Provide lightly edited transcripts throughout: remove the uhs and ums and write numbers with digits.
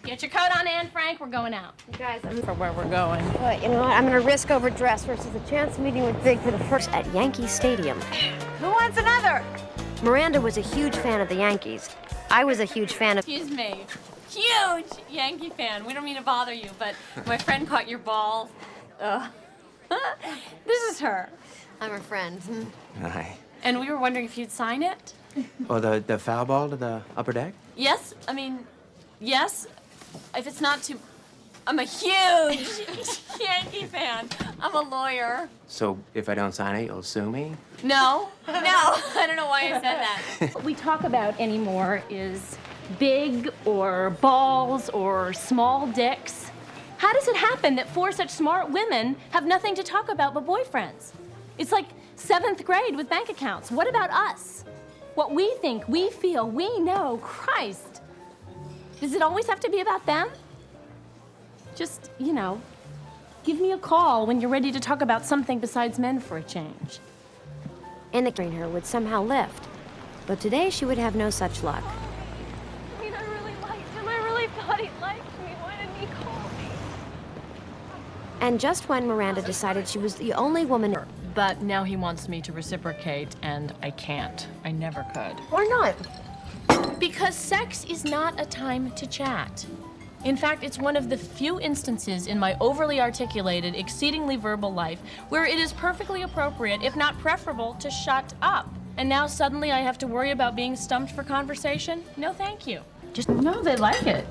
Get your coat on, Anne Frank. We're going out. You guys, For where we're going. But you know what? I'm gonna risk overdress versus a chance meeting with Big for the first At Yankee Stadium. Who wants another? Miranda was a huge fan of the Yankees. I was a huge fan of... Excuse me. Huge Yankee fan. We don't mean to bother you, but my friend caught your ball. This is her. I'm her friend. Hi. And we were wondering if you'd sign it. Oh, the foul ball to the upper deck? Yes. I mean, yes. If it's not too... I'm a huge Yankee fan. I'm a lawyer. So if I don't sign it, you'll sue me? No. I don't know why I said that. What we talk about anymore is big or balls or small dicks. How does it happen that four such smart women have nothing to talk about but boyfriends? It's like 7th grade with bank accounts. What about us? What we think, we feel, we know. Christ. Does it always have to be about them? Just, you know, give me a call when you're ready to talk about something besides men for a change. And the her would somehow lift. But today she would have no such luck. I mean, I really liked him. I really thought he liked me. Why didn't he call me? And just when Miranda decided she was the only woman... But now he wants me to reciprocate, and I can't. I never could. Why not? Because sex is not a time to chat. In fact, it's one of the few instances in my overly articulated, exceedingly verbal life where it is perfectly appropriate, if not preferable, to shut up. And now suddenly I have to worry about being stumped for conversation? No, thank you. Just No, they like it.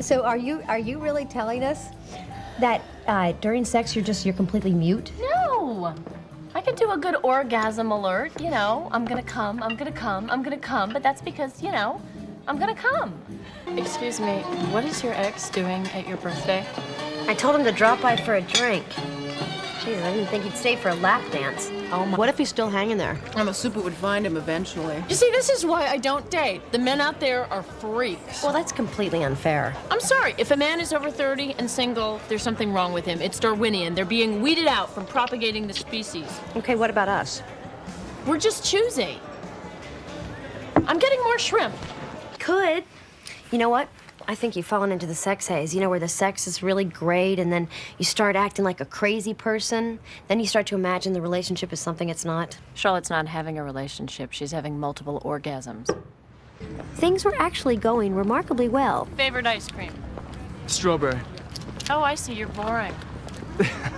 So are you really telling us that during sex you're completely mute? No! I could do a good orgasm alert, you know. I'm gonna come, I'm gonna come, I'm gonna come, but that's because, you know, I'm gonna come. Excuse me, what is your ex doing at your birthday? I told him to drop by for a drink. Jeez, I didn't think he'd stay for a lap dance. Oh my. What if he's still hanging there? I'm a super would find him eventually. You see, this is why I don't date. The men out there are freaks. Well, that's completely unfair. I'm sorry, if a man is over 30 and single, there's something wrong with him. It's Darwinian. They're being weeded out from propagating the species. Okay, what about us? We're just choosy. I'm getting more shrimp. Could. You know what? I think you've fallen into the sex haze, you know, where the sex is really great and then you start acting like a crazy person. Then you start to imagine the relationship is something it's not. Charlotte's not having a relationship. She's having multiple orgasms. Things were actually going remarkably well. Favorite ice cream? Strawberry. Oh, I see, you're boring.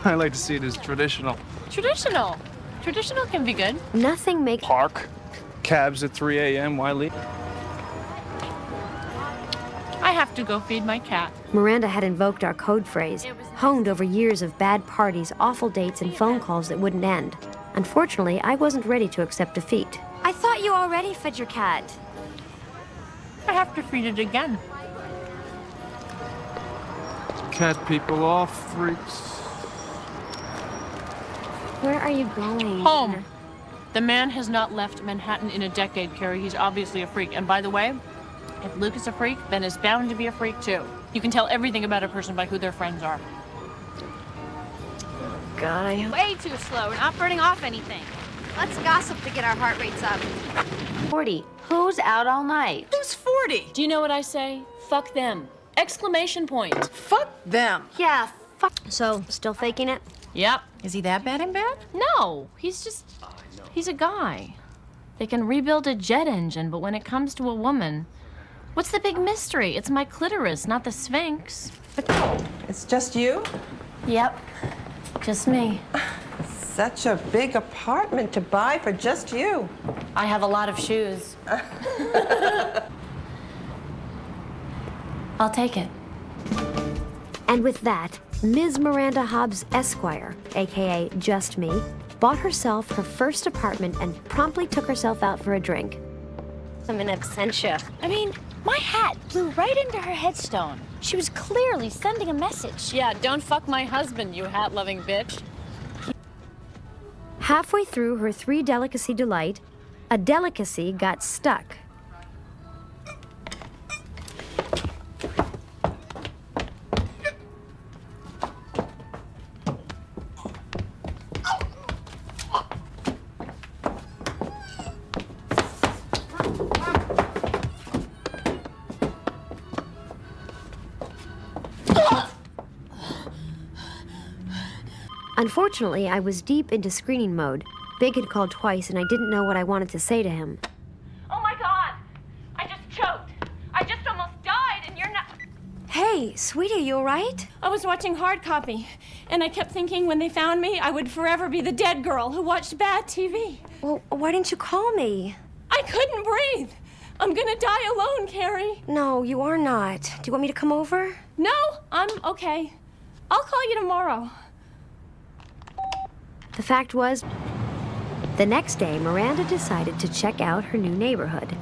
I like to see it as traditional. Traditional. Traditional can be good. Nothing makes... Park. Cabs at 3 a.m. Why leave? I have to go feed my cat. Miranda had invoked our code phrase, honed over years of bad parties, awful dates, and phone calls that wouldn't end. Unfortunately, I wasn't ready to accept defeat. I thought you already fed your cat. I have to feed it again. Cat people off, freaks. Where are you going? Home. The man has not left Manhattan in a decade, Carrie. He's obviously a freak. And by the way, if Luke is a freak, Ben is bound to be a freak too. You can tell everything about a person by who their friends are. Guy. Way too slow. We're not burning off anything. Let's gossip to get our heart rates up. 40. Who's out all night? Who's 40? Do you know what I say? Fuck them. Exclamation point. Fuck them. Yeah, fuck. So, still faking it? Yep. Is he that bad in bed? No, he's a guy. They can rebuild a jet engine, but when it comes to a woman, what's the big mystery? It's my clitoris, not the Sphinx. It's just you? Yep, just me. Such a big apartment to buy for just you. I have a lot of shoes. I'll take it. And with that, Ms. Miranda Hobbes Esquire, aka Just Me, bought herself her first apartment and promptly took herself out for a drink. I'm in absentia. I mean, my hat blew right into her headstone. She was clearly sending a message. Yeah, don't fuck my husband, you hat-loving bitch. Halfway through her 3-delicacy delight, a delicacy got stuck. Unfortunately, I was deep into screening mode. Big had called twice, and I didn't know what I wanted to say to him. Oh my God! I just choked. I just almost died, and you're not. Hey, sweetie, you all right? I was watching Hard Copy, and I kept thinking when they found me, I would forever be the dead girl who watched bad TV. Well, why didn't you call me? I couldn't breathe. I'm gonna die alone, Carrie. No, you are not. Do you want me to come over? No, I'm okay. I'll call you tomorrow. The fact was, the next day, Miranda decided to check out her new neighborhood.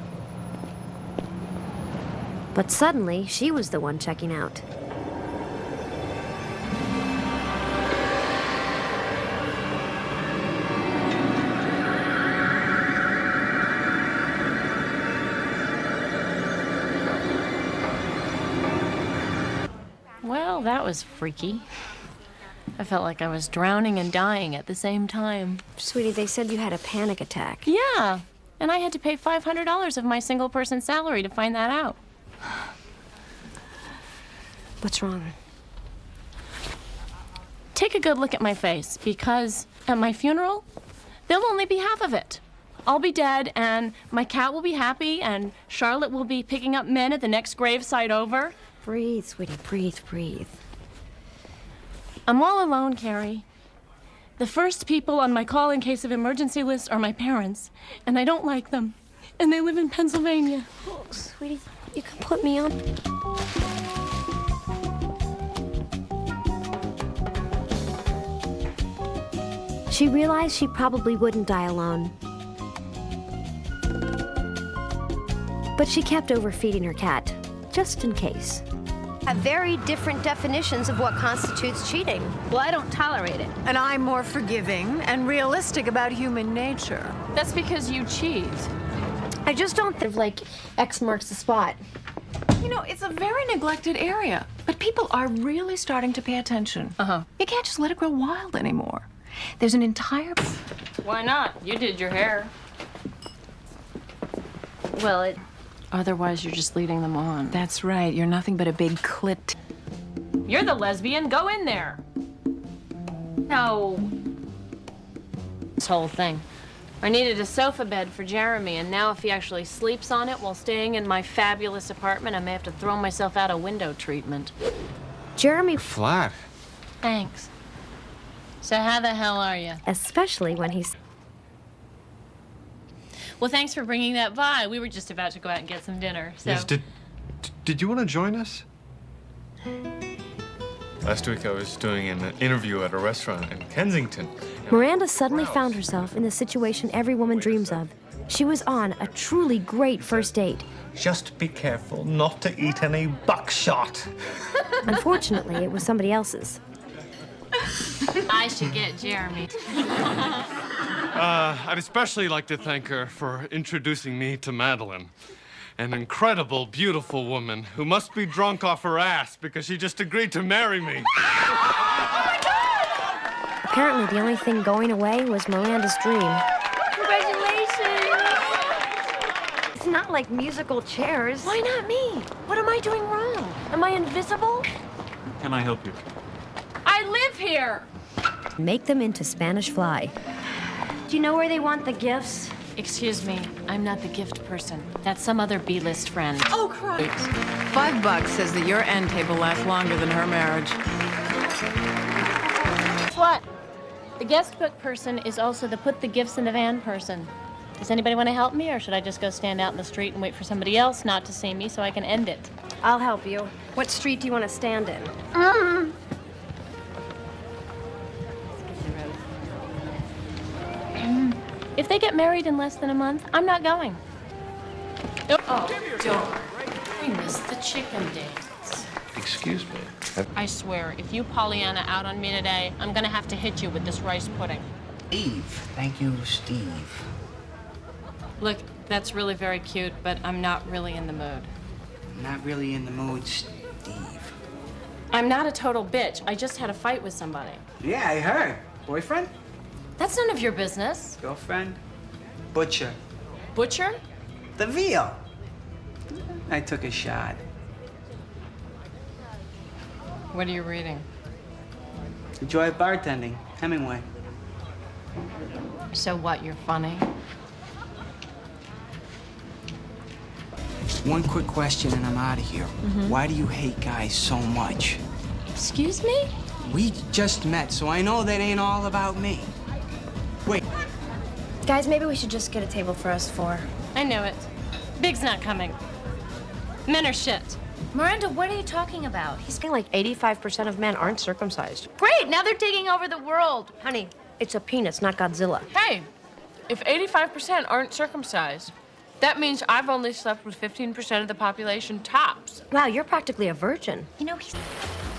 But suddenly, she was the one checking out. Well, that was freaky. I felt like I was drowning and dying at the same time. Sweetie, they said you had a panic attack. Yeah, and I had to pay $500 of my single person salary to find that out. What's wrong? Take a good look at my face, because at my funeral, there'll only be half of it. I'll be dead, and my cat will be happy, and Charlotte will be picking up men at the next gravesite over. Breathe, sweetie, breathe, breathe. I'm all alone, Carrie. The first people on my call in case of emergency list are my parents, and I don't like them. And they live in Pennsylvania. Oh, sweetie, you can put me on. She realized she probably wouldn't die alone. But she kept overfeeding her cat, just in case. Have very different definitions of what constitutes cheating. Well, I don't tolerate it. And I'm more forgiving and realistic about human nature. That's because you cheat. I just don't think like X marks the spot. You know, it's a very neglected area, but people are really starting to pay attention. Uh-huh. You can't just let it grow wild anymore. There's an entire... Why not? You did your hair. Well, otherwise you're just leading them on. That's right, you're nothing but a big clit. You're the lesbian. Go in there. No. This whole thing. I needed a sofa bed for Jeremy, and now if he actually sleeps on it while staying in my fabulous apartment, I may have to throw myself out a window treatment. Jeremy, Flat. Thanks. So how the hell are you? especially when he's... Well, thanks for bringing that by. We were just about to go out and get some dinner, so... Yes, did you want to join us? Last week I was doing an interview at a restaurant in Kensington. Miranda suddenly found herself in the situation every woman dreams of. She was on a truly great first date. Just be careful not to eat any buckshot. Unfortunately, it was somebody else's. I should get Jeremy. I'd especially like to thank her for introducing me to Madeline. An incredible, beautiful woman who must be drunk off her ass because she just agreed to marry me. Apparently, the only thing going away was Miranda's dream. Congratulations! It's not like musical chairs. Why not me? What am I doing wrong? Am I invisible? Can I help you? I live here! Make them into Spanish Fly. Do you know where they want the gifts? Excuse me, I'm not the gift person. That's some other B-list friend. Oh, Christ. $5 says that your end table lasts longer than her marriage. Guess what? The guest book person is also the put the gifts in the van person. Does anybody want to help me, or should I just go stand out in the street and wait for somebody else not to see me so I can end it? I'll help you. What street do you want to stand in? If they get married in less than a month, I'm not going. Oh, don't. I missed the chicken dance. Excuse me. I swear, if you Pollyanna out on me today, I'm gonna have to hit you with this rice pudding. Steve. Thank you, Steve. Look, that's really very cute, but I'm not really in the mood. Not really in the mood, Steve. I'm not a total bitch. I just had a fight with somebody. Yeah, I heard. Boyfriend? That's none of your business. Girlfriend? Butcher. Butcher? The veal. I took a shot. What are you reading? Enjoy bartending. Hemingway. So what, you're funny? One quick question and I'm out of here. Why do you hate guys so much? Excuse me? We just met, so I know that ain't all about me. Wait. Guys, maybe we should just get a table for us four. I knew it. Big's not coming. Men are shit. Miranda, what are you talking about? He's saying like 85% of men aren't circumcised. Great, now they're taking over the world. Honey, it's a penis, not Godzilla. Hey, if 85% aren't circumcised, that means I've only slept with 15% of the population tops. Wow, you're practically a virgin. You know, he's...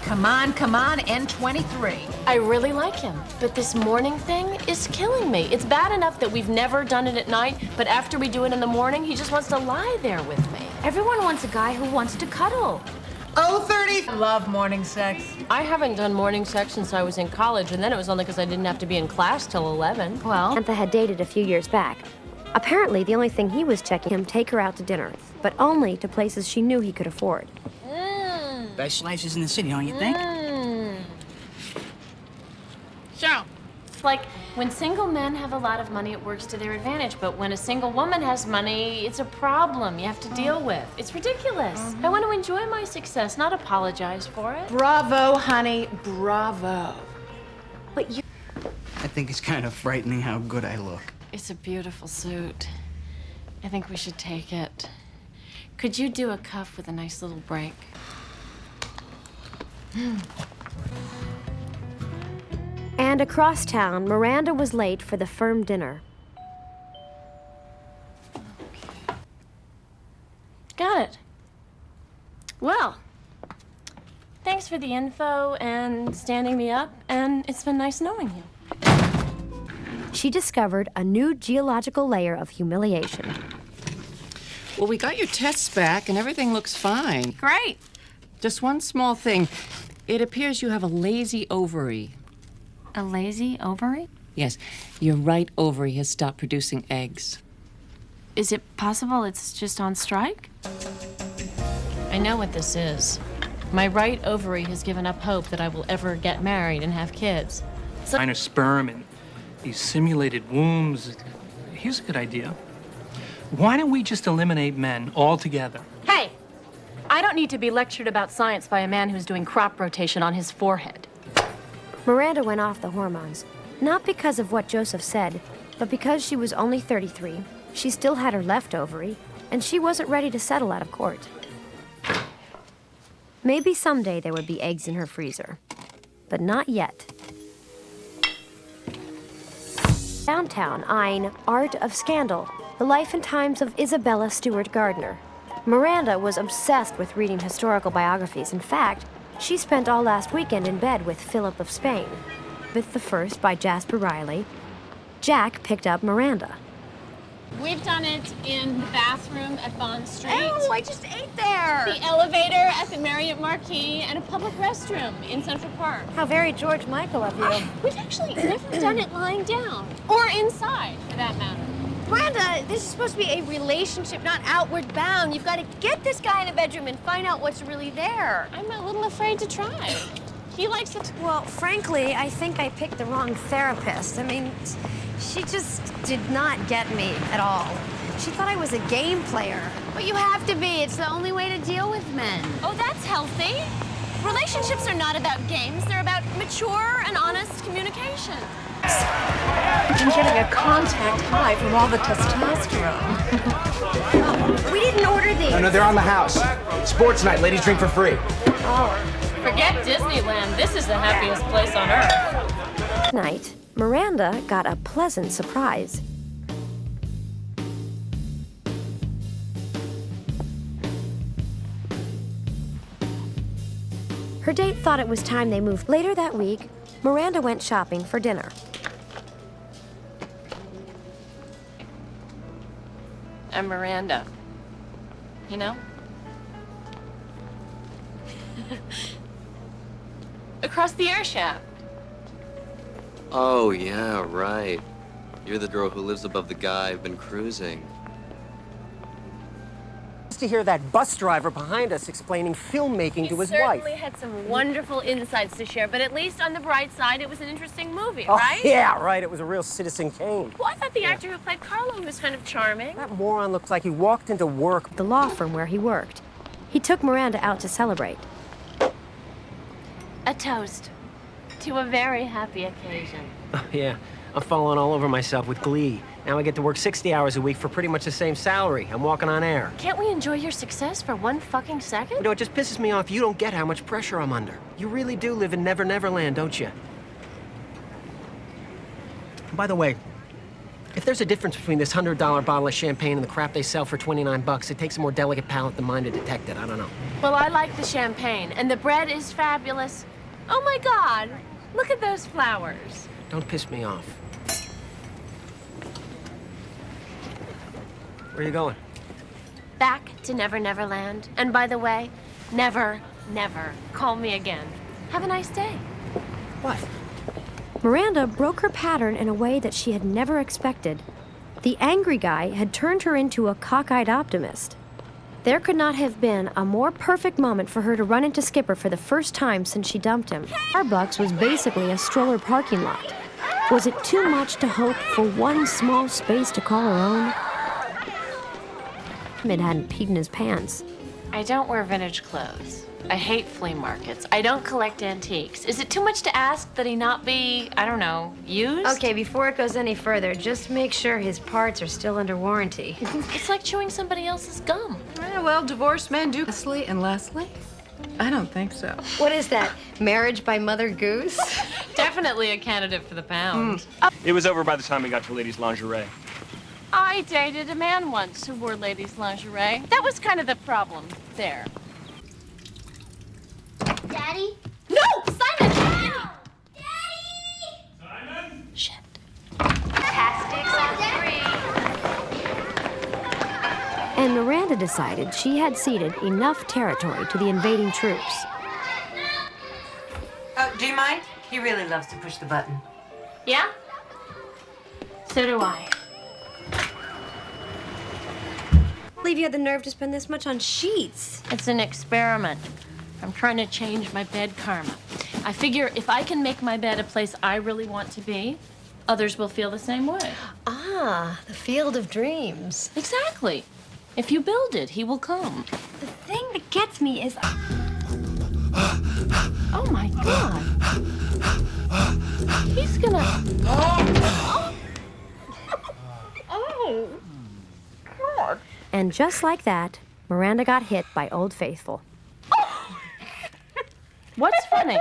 Come on, N23. I really like him, but this morning thing is killing me. It's bad enough that we've never done it at night, but after we do it in the morning, he just wants to lie there with me. Everyone wants a guy who wants to cuddle. Oh, 30. I love morning sex. I haven't done morning sex since I was in college, and then it was only because I didn't have to be in class till 11. Well, Samantha had dated a few years back. Apparently, the only thing he was checking him take her out to dinner, but only to places she knew he could afford. Best slices in the city, don't you think? So, it's like when single men have a lot of money, it works to their advantage, but when a single woman has money, it's a problem you have to deal with. It's ridiculous. I want to enjoy my success, not apologize for it. Bravo, honey, bravo. But you... I think it's kind of frightening how good I look. It's a beautiful suit. I think we should take it. Could you do a cuff with a nice little break? And across town, Miranda was late for the firm dinner. Got it. Well, thanks for the info and standing me up, and it's been nice knowing you. She discovered a new geological layer of humiliation. Well, we got your tests back and everything looks fine. Great. Just one small thing. It appears you have a lazy ovary. A lazy ovary? Yes, your right ovary has stopped producing eggs. Is it possible it's just on strike? I know what this is. My right ovary has given up hope that I will ever get married and have kids. So Minor sperm and these simulated wombs. Here's a good idea. Why don't we just eliminate men altogether? hey, I don't need to be lectured about science by a man who's doing crop rotation on his forehead. Miranda went off the hormones, not because of what Joseph said, but because she was only 33, she still had her left ovary, and she wasn't ready to settle out of court. Maybe someday there would be eggs in her freezer, but not yet. Downtown, eyeing Art of Scandal, the life and times of Isabella Stewart Gardner. Miranda was obsessed with reading historical biographies. In fact, she spent all last weekend in bed with Philip of Spain. With the First by Jasper Riley, Jack picked up Miranda. We've done it in the bathroom at Bond Street. Oh, I just ate there. The elevator at the Marriott Marquis and a public restroom in Central Park. How very George Michael of you. We've actually never done it lying down. Or inside, for that matter. Miranda, this is supposed to be a relationship, not outward bound. You've got to get this guy in a bedroom and find out what's really there. I'm a little afraid to try. He likes it. Well, frankly, I think I picked the wrong therapist. I mean, she just did not get me at all. She thought I was a game player. But you have to be. It's the only way to deal with men. Oh, that's healthy. Relationships are not about games. They're about mature and honest communication. I'm getting a contact high from all the testosterone. We didn't order these. No, they're on the house. Sports night. Ladies drink for free. Forget Disneyland. This is the happiest place on earth. Night, Miranda got a pleasant surprise. Her date thought it was time they moved. Later that week, Miranda went shopping for dinner. I'm Miranda. You know? Across the air shaft. Oh, yeah, right. You're the girl who lives above the guy I've been cruising. to hear that bus driver behind us explaining filmmaking to his wife. He certainly had some wonderful insights to share, but at least on the bright side, it was an interesting movie, Oh, right? yeah, right. It was a real Citizen Kane. Well, I thought the actor who played Carlo was kind of charming. That moron looks like he walked into work. The law firm where he worked. He took Miranda out to celebrate. A toast to a very happy occasion. Yeah, I'm falling all over myself with glee. Now I get to work 60 hours a week for pretty much the same salary. I'm walking on air. Can't we enjoy your success for one fucking second? You know, it just pisses me off. You don't get how much pressure I'm under. You really do live in Never Never Land, don't you? By the way, if there's a difference between this $100 bottle of champagne and the crap they sell for 29 bucks, it takes a more delicate palate than mine to detect it. I don't know. Well, I like the champagne, and the bread is fabulous. Oh my God, look at those flowers. Don't piss me off. Where are you going? Back to Never Never Land. And by the way, never, never call me again. Have a nice day. What? Miranda broke her pattern in a way that she had never expected. The angry guy had turned her into a cockeyed optimist. There could not have been a more perfect moment for her to run into Skipper for the first time since she dumped him. Starbucks was basically a stroller parking lot. Was it too much to hope for one small space to call her own? Mid hadn't peed in his pants. I don't wear vintage clothes. I hate flea markets. I don't collect antiques. Is it too much to ask that he not be, I don't know, used? Okay, before it goes any further, just make sure his parts are still under warranty. It's like chewing somebody else's gum. Well, divorced men do. Leslie and Leslie? I don't think so. What is that? Marriage by Mother Goose? Definitely a candidate for the pound. It was over by the time we got to ladies' lingerie. I dated a man once who wore ladies' lingerie. That was kind of the problem there. Daddy? No! Simon! Daddy! Daddy! Shit. Tastics on 3. And Miranda decided she had ceded enough territory to the invading troops. Oh, do you mind? He really loves to push the button. Yeah? So do I. I believe you had the nerve to spend this much on sheets. It's an experiment. I'm trying to change my bed karma. I figure if I can make my bed a place I really want to be, others will feel the same way. Ah, the field of dreams. Exactly. If you build it, he will come. The thing that gets me is... Oh my God. He's gonna... Oh. God. And just like that, Miranda got hit by Old Faithful. What's funny?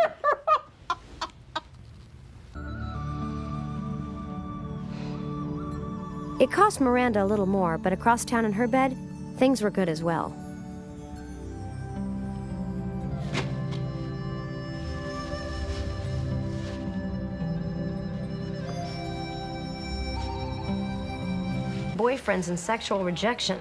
It cost Miranda a little more, but across town in her bed, things were good as well. Boyfriends and sexual rejection.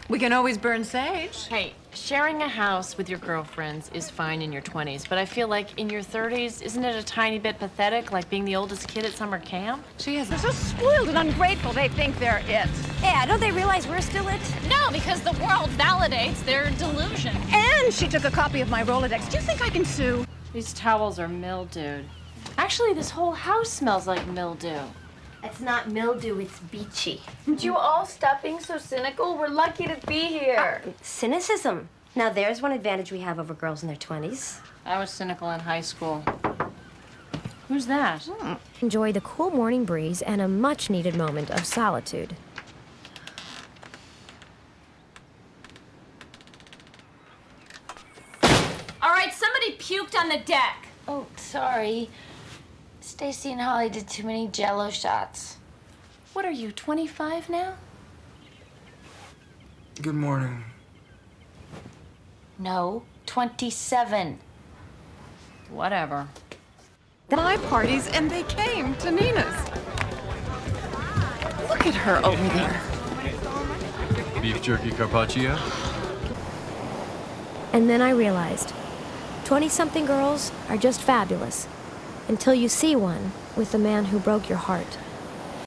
We can always burn sage. Hey, sharing a house with your girlfriends is fine in your 20s, but I feel like in your 30s, isn't it a tiny bit pathetic, like being the oldest kid at summer camp? She has They're so spoiled and ungrateful, they think they're it. Yeah, don't they realize we're still it? No, because the world validates their delusion. And she took a copy of my Rolodex. Do you think I can sue? These towels are mildewed. Actually, this whole house smells like mildew. It's not mildew, it's beachy. Would you all stop being so cynical? We're lucky to be here. Cynicism. Now there's one advantage we have over girls in their 20s. I was cynical in high school. Who's that? Enjoy the cool morning breeze and a much-needed moment of solitude. All right, somebody puked on the deck. Oh, sorry. Stacy and Holly did too many Jell-O shots. What are you, 25 now? Good morning. No, 27. Whatever. my parties and they came to Nina's. Look at her over there. Beef jerky carpaccio? And then I realized 20-something girls are just fabulous until you see one with the man who broke your heart.